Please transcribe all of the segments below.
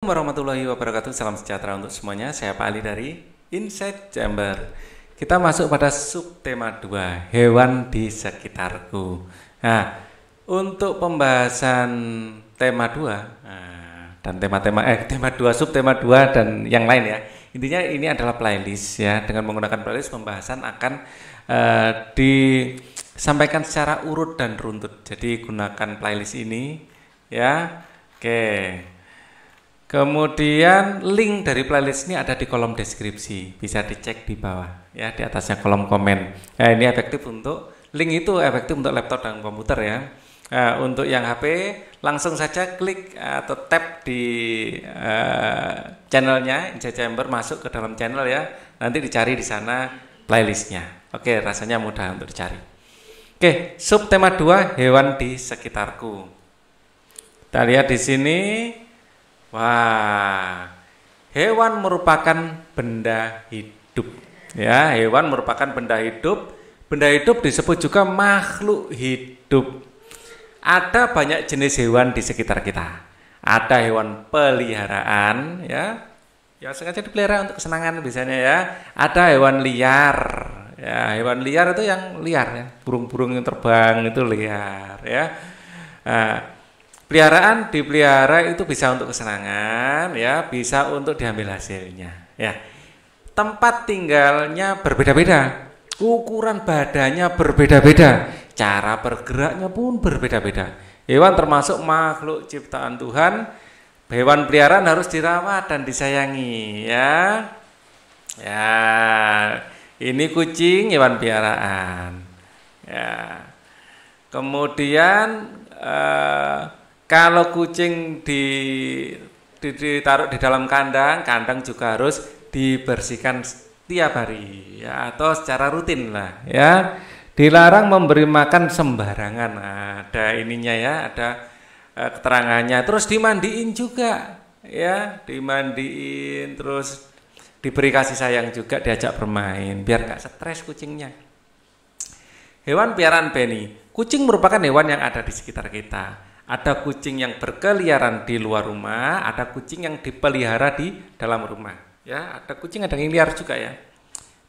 warahmatullahi wabarakatuh. Salam sejahtera untuk semuanya. Saya Pak Ali dari Inside Chamber. Kita masuk pada subtema 2, hewan di sekitarku. Nah, untuk pembahasan tema 2 dan tema 2, subtema 2 dan yang lain ya. Intinya ini adalah playlist ya. Dengan menggunakan playlist pembahasan akan disampaikan secara urut dan runtut. Jadi gunakan playlist ini ya. Oke. Kemudian link dari playlist ini ada di kolom deskripsi, bisa dicek di bawah ya, di atasnya kolom komen. Nah, ini efektif untuk link itu efektif untuk laptop dan komputer ya. Nah, untuk yang HP langsung saja klik atau tap di channelnya Inside Chamber, masuk ke dalam channel ya. Nanti dicari di sana playlistnya. Oke, rasanya mudah untuk dicari. Oke, subtema 2, hewan di sekitarku. Kita lihat di sini. Wah, hewan merupakan benda hidup. Ya, hewan merupakan benda hidup. Benda hidup disebut juga makhluk hidup. Ada banyak jenis hewan di sekitar kita. Ada hewan peliharaan, ya sengaja dipelihara untuk kesenangan biasanya ya. Ada hewan liar. Ya, hewan liar itu yang liar ya. Burung-burung yang terbang itu liar ya. Nah, peliharaan dipelihara itu bisa untuk kesenangan ya, bisa untuk diambil hasilnya ya. Tempat tinggalnya berbeda-beda, ukuran badannya berbeda-beda, cara bergeraknya pun berbeda-beda. Hewan termasuk makhluk ciptaan Tuhan. Hewan peliharaan harus dirawat dan disayangi ya. Ya, ini kucing hewan peliharaan ya. Kemudian kalau kucing ditaruh di dalam kandang juga harus dibersihkan setiap hari ya, atau secara rutin lah ya. Dilarang memberi makan sembarangan. Nah, ada ininya ya, ada keterangannya. Terus dimandiin juga ya, dimandiin, terus diberi kasih sayang juga, diajak bermain biar gak stres kucingnya. Hewan peliharaan Benny. Kucing merupakan hewan yang ada di sekitar kita. Ada kucing yang berkeliaran di luar rumah, ada kucing yang dipelihara di dalam rumah. Ya, ada kucing ada yang liar juga ya.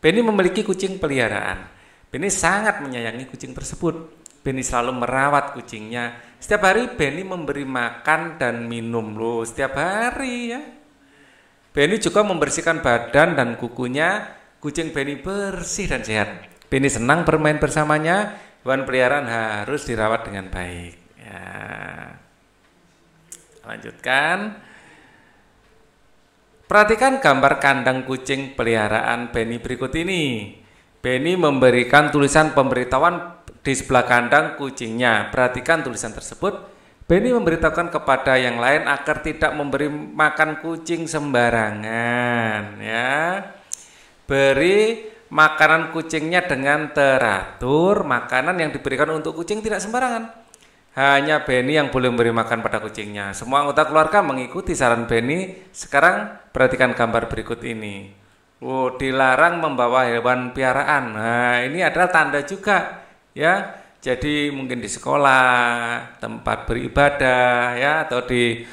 Benny memiliki kucing peliharaan. Benny sangat menyayangi kucing tersebut. Benny selalu merawat kucingnya. Setiap hari Benny memberi makan dan minum loh, setiap hari ya. Benny juga membersihkan badan dan kukunya. Kucing Benny bersih dan sehat. Benny senang bermain bersamanya. Hewan peliharaan harus dirawat dengan baik. Ya. Lanjutkan. Perhatikan gambar kandang kucing peliharaan Benny berikut ini. Benny memberikan tulisan pemberitahuan di sebelah kandang kucingnya. Perhatikan tulisan tersebut. Benny memberitahukan kepada yang lain agar tidak memberi makan kucing sembarangan. Ya. Beri makanan kucingnya dengan teratur. Makanan yang diberikan untuk kucing tidak sembarangan. Hanya Benny yang boleh memberi makan pada kucingnya. Semua anggota keluarga mengikuti saran Benny. Sekarang perhatikan gambar berikut ini. Dilarang membawa hewan piaraan. Nah, ini adalah tanda juga ya. Jadi mungkin di sekolah, tempat beribadah ya, atau di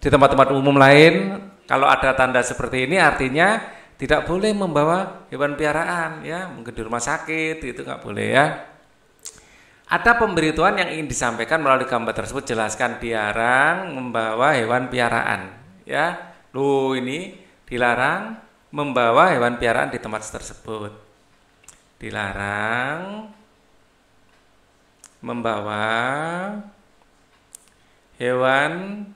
tempat-tempat umum lain, kalau ada tanda seperti ini artinya tidak boleh membawa hewan piaraan ya. Mungkin di rumah sakit itu nggak boleh ya. Ada pemberitahuan yang ingin disampaikan melalui gambar tersebut. Jelaskan dilarang membawa hewan piaraan ya. Ini dilarang membawa hewan piaraan di tempat tersebut. Dilarang membawa hewan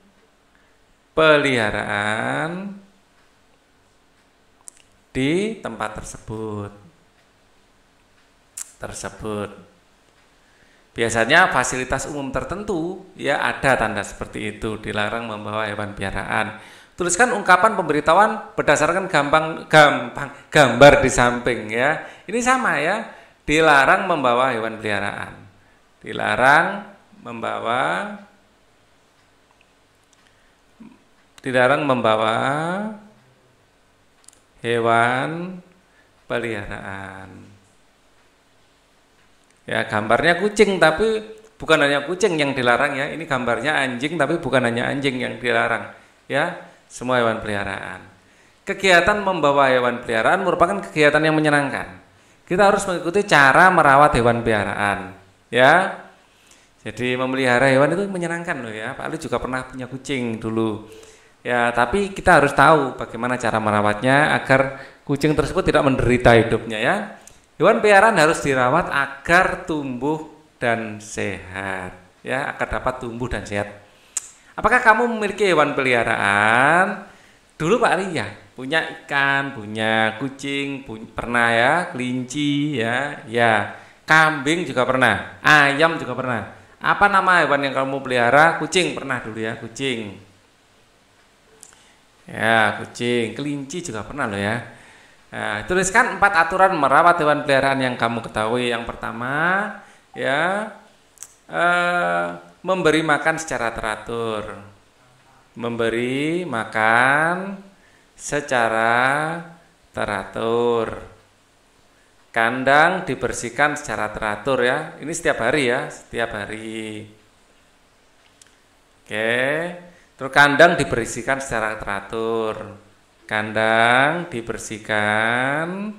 peliharaan di tempat tersebut. Biasanya fasilitas umum tertentu ya ada tanda seperti itu, dilarang membawa hewan piaraan. Tuliskan ungkapan pemberitahuan berdasarkan gambar di samping ya. Ini sama ya, dilarang membawa hewan peliharaan. Dilarang membawa hewan peliharaan. Ya, gambarnya kucing tapi bukan hanya kucing yang dilarang ya. Ini gambarnya anjing tapi bukan hanya anjing yang dilarang. ya, semua hewan peliharaan. Kegiatan membawa hewan peliharaan merupakan kegiatan yang menyenangkan. Kita harus mengikuti cara merawat hewan peliharaan, ya. Jadi memelihara hewan itu menyenangkan loh ya. Pak Ali juga pernah punya kucing dulu. Ya, tapi kita harus tahu bagaimana cara merawatnya agar kucing tersebut tidak menderita hidupnya ya. Hewan peliharaan harus dirawat agar tumbuh dan sehat, ya, agar dapat tumbuh dan sehat. Apakah kamu memiliki hewan peliharaan? Dulu Pak Ali ya, punya ikan, punya kucing, pernah ya, kelinci ya, kambing juga pernah, ayam juga pernah. Apa nama hewan yang kamu pelihara? Kucing pernah dulu ya, kucing. Ya, kucing, kelinci juga pernah loh ya. Nah, tuliskan 4 aturan merawat hewan peliharaan yang kamu ketahui. Yang pertama, ya, memberi makan secara teratur. Memberi makan secara teratur. Kandang dibersihkan secara teratur ya. Ini setiap hari ya, setiap hari. Oke. Terus kandang dibersihkan secara teratur. Kandang dibersihkan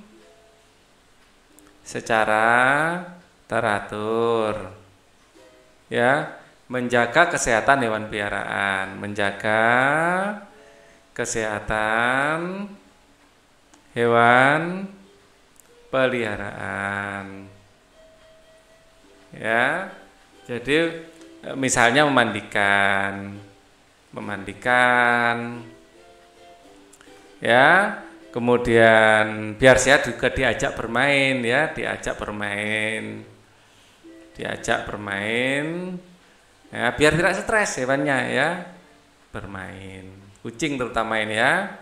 secara teratur. Ya, menjaga kesehatan hewan peliharaan, menjaga kesehatan hewan peliharaan. Ya. Jadi misalnya memandikan ya, kemudian biar sehat juga diajak bermain ya, diajak bermain ya, biar tidak stres hewannya ya, bermain, kucing terutama ini ya.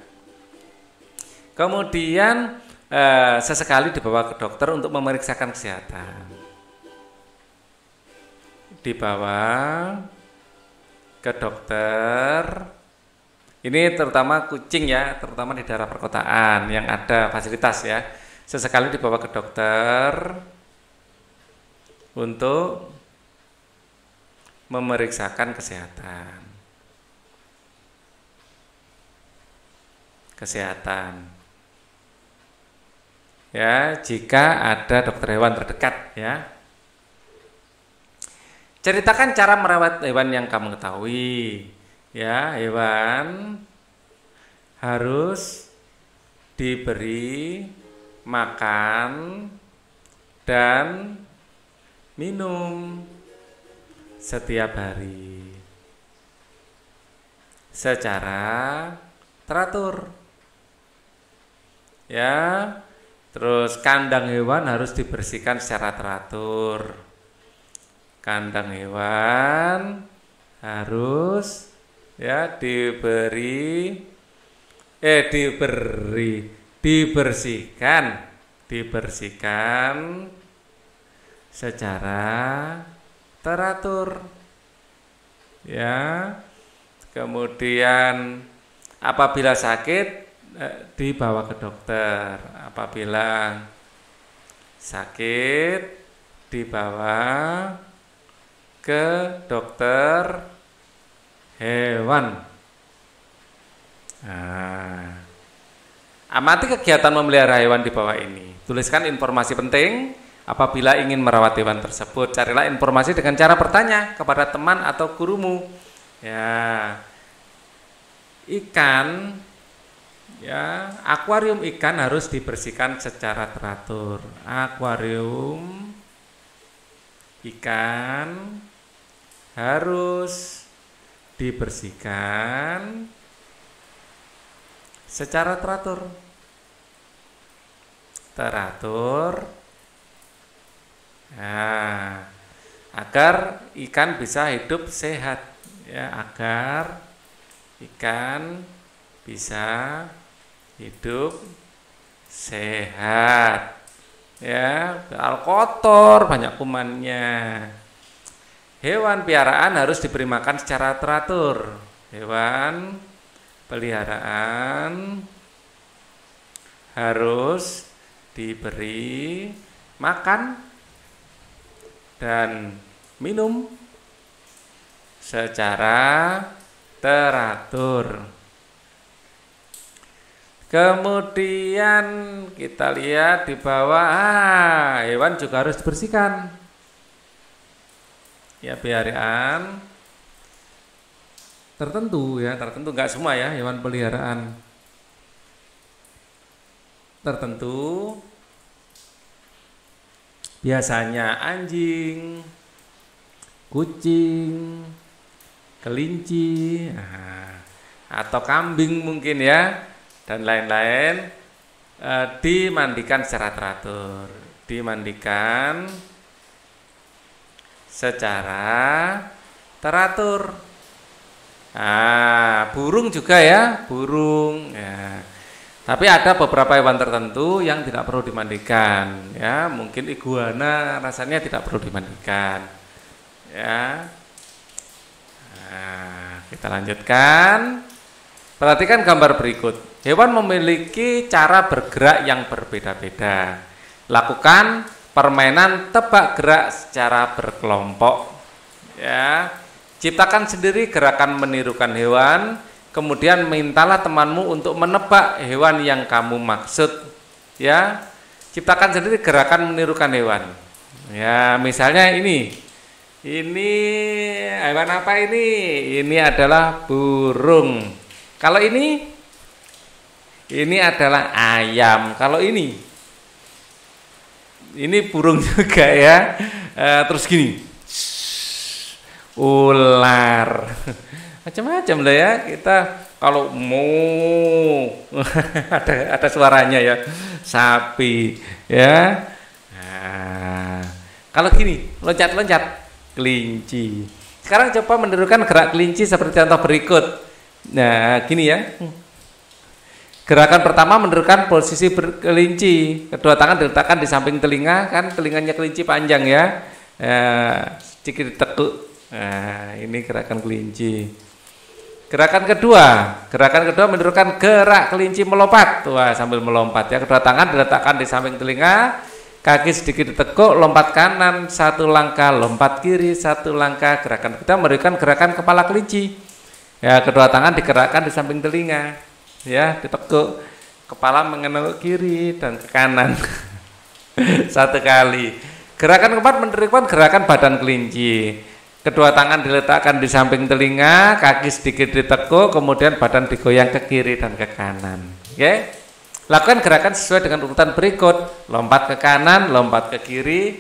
Kemudian sesekali dibawa ke dokter untuk memeriksakan kesehatan, dibawa ke dokter. Ini terutama kucing ya, terutama di daerah perkotaan yang ada fasilitas ya. Sesekali dibawa ke dokter untuk memeriksakan kesehatan. Ya, jika ada dokter hewan terdekat ya. Ceritakan cara merawat hewan yang kamu ketahui. Ya, hewan harus diberi makan dan minum setiap hari secara teratur. Ya, terus kandang hewan harus dibersihkan secara teratur. Kandang hewan harus ya dibersihkan secara teratur ya. Kemudian apabila sakit dibawa ke dokter. Apabila sakit dibawa ke dokter hewan. Nah, amati kegiatan memelihara hewan di bawah ini. Tuliskan informasi penting. Apabila ingin merawat hewan tersebut, carilah informasi dengan cara bertanya kepada teman atau gurumu. Ya, ikan, ya, akuarium ikan harus dibersihkan secara teratur. Akuarium ikan harus dibersihkan secara teratur. Nah, agar ikan bisa hidup sehat ya, agar ikan bisa hidup sehat ya, kotor, banyak kumannya. Hewan peliharaan harus diberi makan secara teratur. Hewan peliharaan harus diberi makan dan minum secara teratur. Kemudian kita lihat di bawah, hewan juga harus dibersihkan. Ya, peliharaan tertentu ya, tertentu nggak semua ya, hewan peliharaan tertentu. Biasanya anjing, kucing, kelinci, atau kambing mungkin ya, dan lain-lain, dimandikan secara teratur, dimandikan secara teratur. Burung juga ya, burung ya. Tapi ada beberapa hewan tertentu yang tidak perlu dimandikan ya, mungkin iguana rasanya tidak perlu dimandikan ya. Kita lanjutkan. Perhatikan gambar berikut. Hewan memiliki cara bergerak yang berbeda-beda. Lakukan permainan tebak gerak secara berkelompok ya. Ciptakan sendiri gerakan menirukan hewan, kemudian mintalah temanmu untuk menebak hewan yang kamu maksud ya. Ciptakan sendiri gerakan menirukan hewan ya. Misalnya ini hewan apa ini? Ini adalah burung. Kalau ini adalah ayam. Kalau ini burung juga ya. Terus gini, ular. Macam-macam lah ya kita. Kalau mau ada suaranya ya, sapi ya. Kalau gini, loncat-loncat, kelinci. Sekarang coba menirukan gerak kelinci seperti contoh berikut. Nah, gini ya. Gerakan pertama menirukan posisi kelinci. Kedua tangan diletakkan di samping telinga, kan telinganya kelinci panjang ya. Sedikit ditekuk. Nah, ini gerakan kelinci. Gerakan kedua menirukan gerak kelinci melompat. Wah, sambil melompat ya. Kedua tangan diletakkan di samping telinga, kaki sedikit ditekuk, lompat kanan 1 langkah, lompat kiri 1 langkah. Gerakan kita menirukan gerakan kepala kelinci. Ya, kedua tangan digerakkan di samping telinga. Ya, ditekuk, kepala mengenai kiri dan ke kanan. 1 kali. Gerakan keempat menirukan gerakan badan kelinci. Kedua tangan diletakkan di samping telinga, kaki sedikit ditekuk, kemudian badan digoyang ke kiri dan ke kanan. Oke? Lakukan gerakan sesuai dengan urutan berikut. Lompat ke kanan, lompat ke kiri,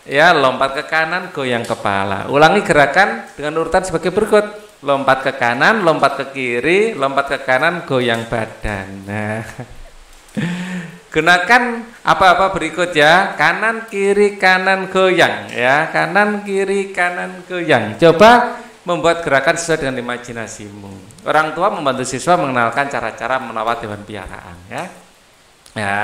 ya, lompat ke kanan, goyang kepala. Ulangi gerakan dengan urutan sebagai berikut. Lompat ke kanan, lompat ke kiri, lompat ke kanan, goyang badan. Nah, gunakan apa-apa berikut ya. Kanan, kiri, kanan, goyang ya. Kanan, kiri, kanan, goyang. Coba membuat gerakan sesuai dengan imajinasimu. Orang tua membantu siswa mengenalkan cara-cara merawat hewan piaraan ya. Ya.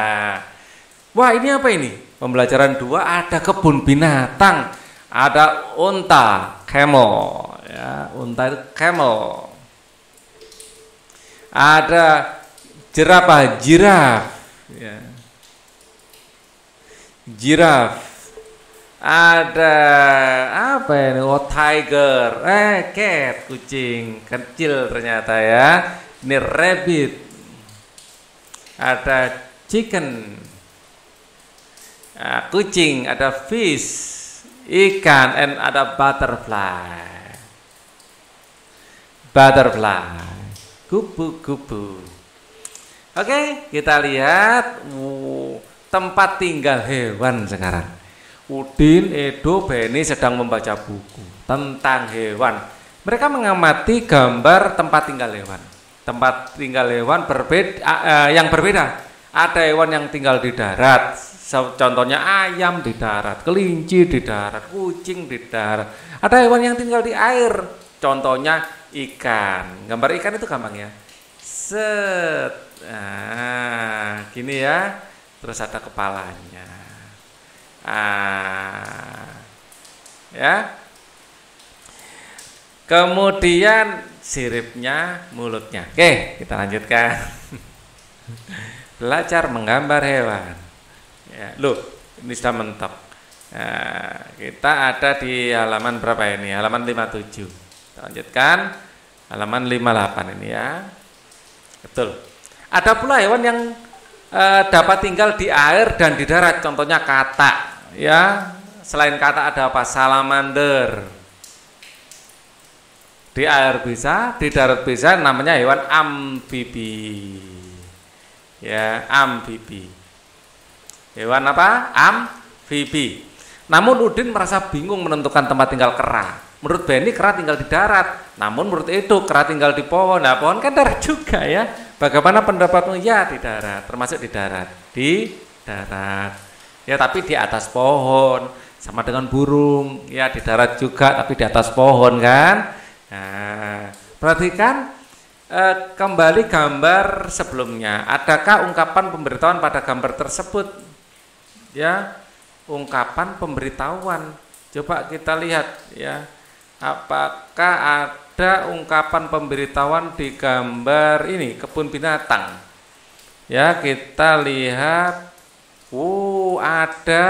Wah, ini apa ini? Pembelajaran 2 ada kebun binatang. Ada unta, camel ya, unta itu camel. Ada jerapah, jiraf ya. Jiraf. Ada apa ini? Oh, tiger. Cat, kucing kecil ternyata ya. Ini rabbit. Ada chicken. Kucing, ada fish, ikan, and ada butterfly. Kupu-kupu. Oke, kita lihat tempat tinggal hewan sekarang. Udin, Edo, Beni sedang membaca buku tentang hewan. Mereka mengamati gambar tempat tinggal hewan. Tempat tinggal hewan yang berbeda. Ada hewan yang tinggal di darat. Contohnya ayam di darat, kelinci di darat, kucing di darat. Ada hewan yang tinggal di air. Contohnya ikan. Gambar ikan itu gampang ya. Gini ya. Terus ada kepalanya. Ya. Kemudian siripnya, mulutnya. Oke, kita lanjutkan. Belajar menggambar hewan. Ya, loh, ini sudah mentok. Nah, kita ada di halaman berapa ini? Halaman 57. Kita lanjutkan. Halaman 58 ini ya. Betul. Ada pula hewan yang dapat tinggal di air dan di darat, contohnya katak ya. Selain katak ada apa? Salamander. Di air bisa, di darat bisa, namanya hewan amfibi. Ya, amfibi. Hewan apa? Amfibi. Namun Udin merasa bingung menentukan tempat tinggal kera. Menurut Beni kera tinggal di darat, namun menurut Edo kera tinggal di pohon. Nah, pohon kan darat juga ya. Bagaimana pendapatmu? Ya, di darat, termasuk di darat. Di darat. Ya, tapi di atas pohon. Sama dengan burung. Ya, di darat juga, tapi di atas pohon kan. Nah, perhatikan kembali gambar sebelumnya. Adakah ungkapan pemberitahuan pada gambar tersebut? Ya, ungkapan pemberitahuan. Coba kita lihat ya. Apakah ada ungkapan pemberitahuan di gambar ini, kebun binatang? Ya, kita lihat. Ada.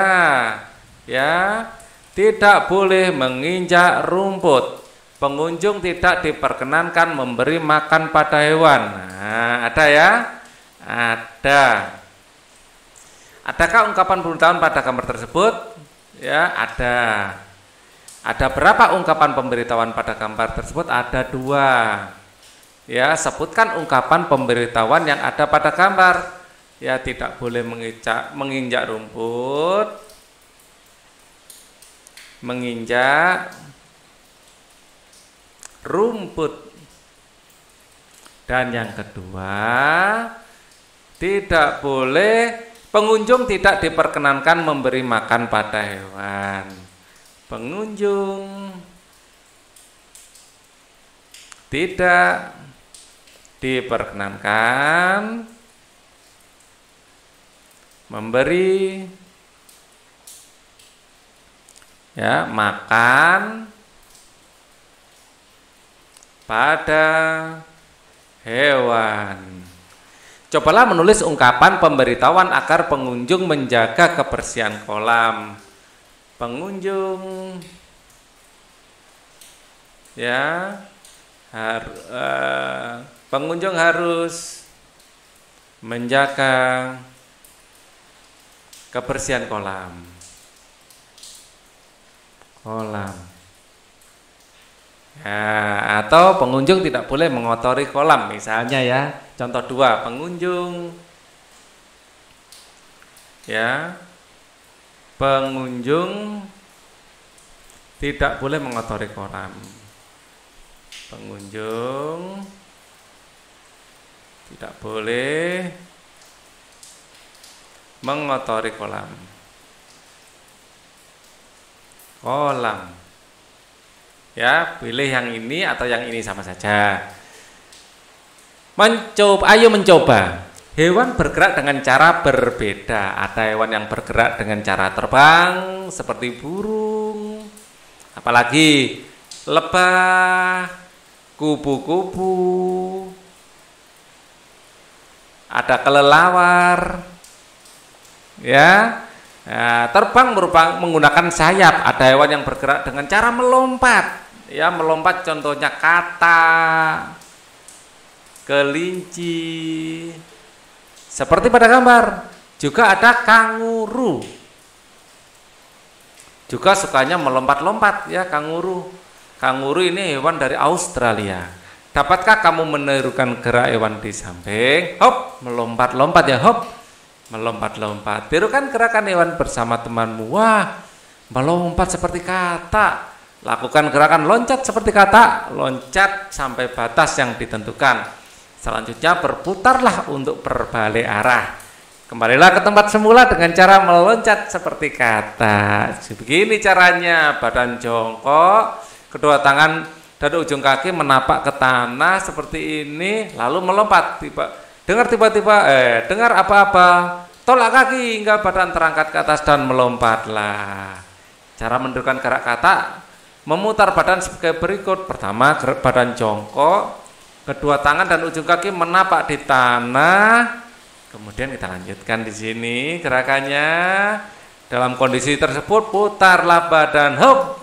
Ya, tidak boleh menginjak rumput. Pengunjung tidak diperkenankan memberi makan pada hewan. Nah, ada ya? Ada. Adakah ungkapan pemberitahuan pada gambar tersebut? Ya, ada. Ada berapa ungkapan pemberitahuan pada gambar tersebut? Ada 2. Ya, sebutkan ungkapan pemberitahuan yang ada pada gambar. Ya, tidak boleh menginjak rumput. Menginjak rumput. Dan yang kedua, tidak boleh, pengunjung tidak diperkenankan memberi makan pada hewan. Pengunjung tidak diperkenankan memberi ya makan pada hewan. Cobalah menulis ungkapan pemberitahuan agar pengunjung menjaga kebersihan kolam. Pengunjung ya pengunjung harus menjaga kebersihan kolam. Ya, atau pengunjung tidak boleh mengotori kolam misalnya ya. Contoh 2, pengunjung ya, pengunjung tidak boleh mengotori kolam. Pengunjung tidak boleh mengotori kolam. Ya, pilih yang ini atau yang ini sama saja. Ayo mencoba. Hewan bergerak dengan cara berbeda. Ada hewan yang bergerak dengan cara terbang seperti burung, apalagi lebah, kupu-kupu, ada kelelawar, ya. Nah, terbang menggunakan sayap. Ada hewan yang bergerak dengan cara melompat, ya, melompat contohnya katak, kelinci, seperti pada gambar. Juga ada kanguru, juga sukanya melompat-lompat, ya, kanguru. Kanguru ini hewan dari Australia. Dapatkah kamu menirukan gerak hewan di samping? Hop, melompat-lompat ya, hop, melompat-lompat. Tirukan gerakan hewan bersama temanmu. Wah, melompat seperti katak. Lakukan gerakan loncat seperti katak, loncat sampai batas yang ditentukan. Selanjutnya berputarlah untuk berbalik arah. Kembalilah ke tempat semula dengan cara meloncat seperti katak. Begini caranya, badan jongkok, kedua tangan dan ujung kaki menapak ke tanah seperti ini, lalu melompat. Dengar apa-apa, tolak kaki hingga badan terangkat ke atas dan melompatlah. Cara menirukan gerak katak, memutar badan sebagai berikut. Pertama, gerak badan jongkok, kedua tangan dan ujung kaki menapak di tanah. Kemudian kita lanjutkan di sini gerakannya. Dalam kondisi tersebut putarlah badan, hop,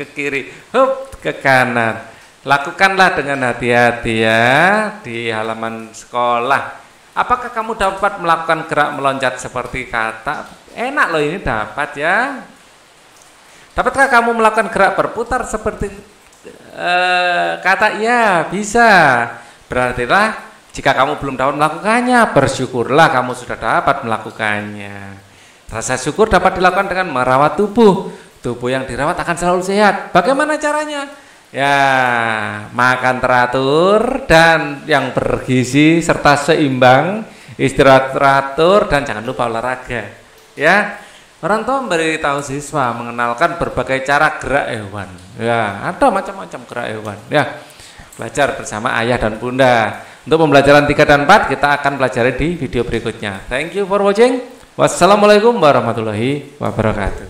ke kiri, hop, ke kanan. Lakukanlah dengan hati-hati ya di halaman sekolah. Apakah kamu dapat melakukan gerak meloncat seperti kata? Enak loh ini dapat ya. Dapatkah kamu melakukan gerak berputar seperti kata? Ya, bisa. Berartilah jika kamu belum dapat melakukannya, bersyukurlah kamu sudah dapat melakukannya. Rasa syukur dapat dilakukan dengan merawat tubuh. Tubuh yang dirawat akan selalu sehat. Bagaimana caranya? Ya, makan teratur dan yang bergizi serta seimbang, istirahat teratur dan jangan lupa olahraga. Ya, orang tua memberitahu siswa mengenalkan berbagai cara gerak hewan. Ya, ada macam-macam gerak hewan. Ya, belajar bersama ayah dan bunda. Untuk pembelajaran 3 dan 4 kita akan pelajari di video berikutnya. Thank you for watching. Wassalamualaikum warahmatullahi wabarakatuh.